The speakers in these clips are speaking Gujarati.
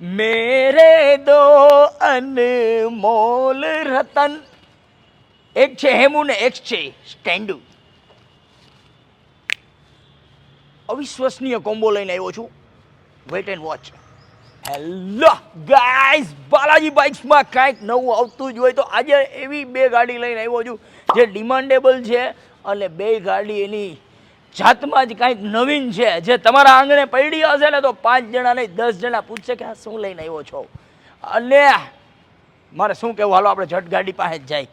मेरे दो अनमोल रतन, एक છે હેમુ ને એક છે સ્ટેન્ડુ. અવિશ્વસનીય કોમ્બો લઈને આવ્યો છું. Wait and watch. Hello guys, Balaji બાઇક્સમાં કાંઈક નવું આવતું જ હોય તો આજે એવી બે ગાડી લઈને આવ્યો છું જે ડિમાન્ડેબલ છે અને બે ગાડી એની જાતમાં જ કાંઈક નવીન છે જે તમારા આંગણે પડી હશે ને તો 5 જણા નહીં 10 જણા પૂછશે કે આ શું લઈને આવ્યો છો. અને મારે શું કહેવું, હાલો આપણે ઝટ ગાડી પાસે જ જાય.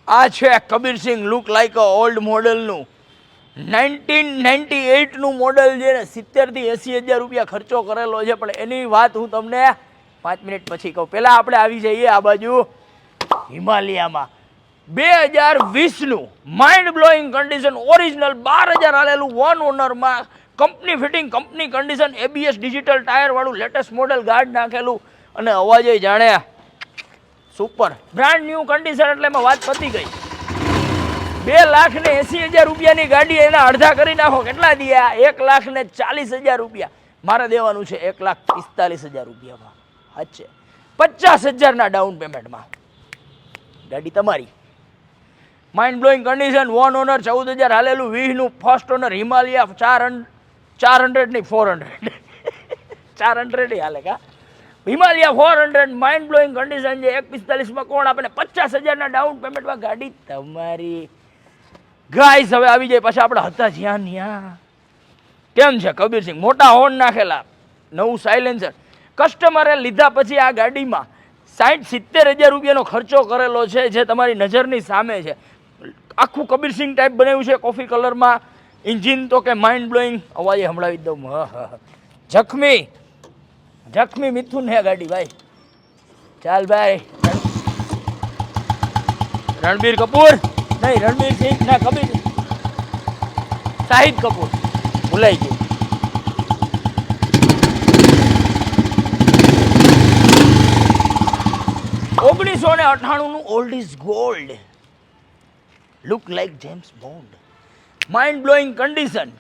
આ છે Kabir Singh look like a old મોડલનું 1998નું મોડલ છે ને 70 થી 80 હજાર રૂપિયા ખર્ચો કરેલો છે, પણ એની વાત હું તમને 5 મિનિટ પછી કહું. પહેલાં આપણે આવી જઈએ આ બાજુ હિમાલયામાં. 2020નું માઇન્ડ બ્લોઈંગ કન્ડિશન, ઓરિજિનલ 12,000 હાલેલું, વન ઓનરમાં, company fitting, company condition, ABS digital ટાયરવાળું લેટેસ્ટ મોડલ ગાર્ડ નાખેલું અને અવાજે જાણે સુપર બ્રાન્ડ ન્યૂ કન્ડિશન, એટલે એમાં વાત પતી ગઈ. 2,80,000 રૂપિયાની ગાડી એના અડધા કરી નાખો, કેટલા દિયા? 1,40,000 રૂપિયા. મારે દેવાનું છે 1,45,000 રૂપિયામાં. અચ્છા, 50,000ના ડાઉન પેમેન્ટમાં ગાડી તમારી. Mind blowing condition, one owner, 14,000 હાલેલું, 20નું ફર્સ્ટ ઓનર, હિમાલયા 400 નહીં 400 400 હાલે કા, હિમાલયા 400, માઇન્ડ બ્લોઈંગ કન્ડિશન છે. 1,45,000માં કોણ આપણે? 50,000ના ડાઉન પેમેન્ટમાં ગાડી તમારી. ગાઈસ હવે આવી જાય પાછા આપણે હતા જ્યાં ત્યાં. કેમ છે કબીરસિંહ? મોટા હોર્ન નાખેલા, નવું સાયલેન્સર. કસ્ટમરે લીધા પછી આ ગાડીમાં 60-70 હજાર રૂપિયાનો ખર્ચો કરેલો છે જે તમારી નજરની સામે છે. આખું કબીરસિંહ ટાઈપ બનાવ્યું છે, કોફી કલરમાં. ઇન્જિન તો કે માઇન્ડ બ્લોઈંગ, અવાજે સંભળાવી દઉં. જખમી મિથુન હે ગાડી ભાઈ. ચાલ ભાઈ, રણબીર કપૂર નહીં, રણબીર સિંહ ના, કબીર શાહિદ કપૂર ભૂલાઈ ગયું. નું old is gold, look like James bond, mind blowing condition.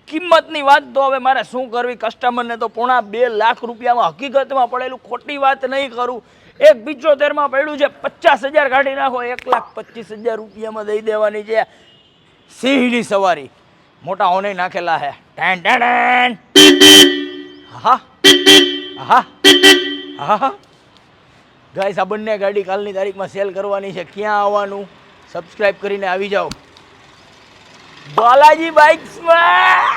કિંમતની વાત તો હવે મારે શું કરવી, કસ્ટમરને તો 2.5 લાખ રૂપિયામાં હકીકતમાં પડેલું, ખોટી વાત નહીં કરું. 1,75માં પડ્યું છે, 50,000 કાઢી નાખો, 1,25,000 રૂપિયામાં દઈ દેવાની છે. સિંહની સવારી, મોટા હોને નાખેલા હે. Ten ten. હા હા હા. ગાઈસ, આ બંને ગાડી કાલની તારીખમાં સેલ કરવાની છે. ક્યાં આવવાનું? સબસ્ક્રાઇબ કરીને આવી જાઓ બાલાજી બાઇક્સમાં.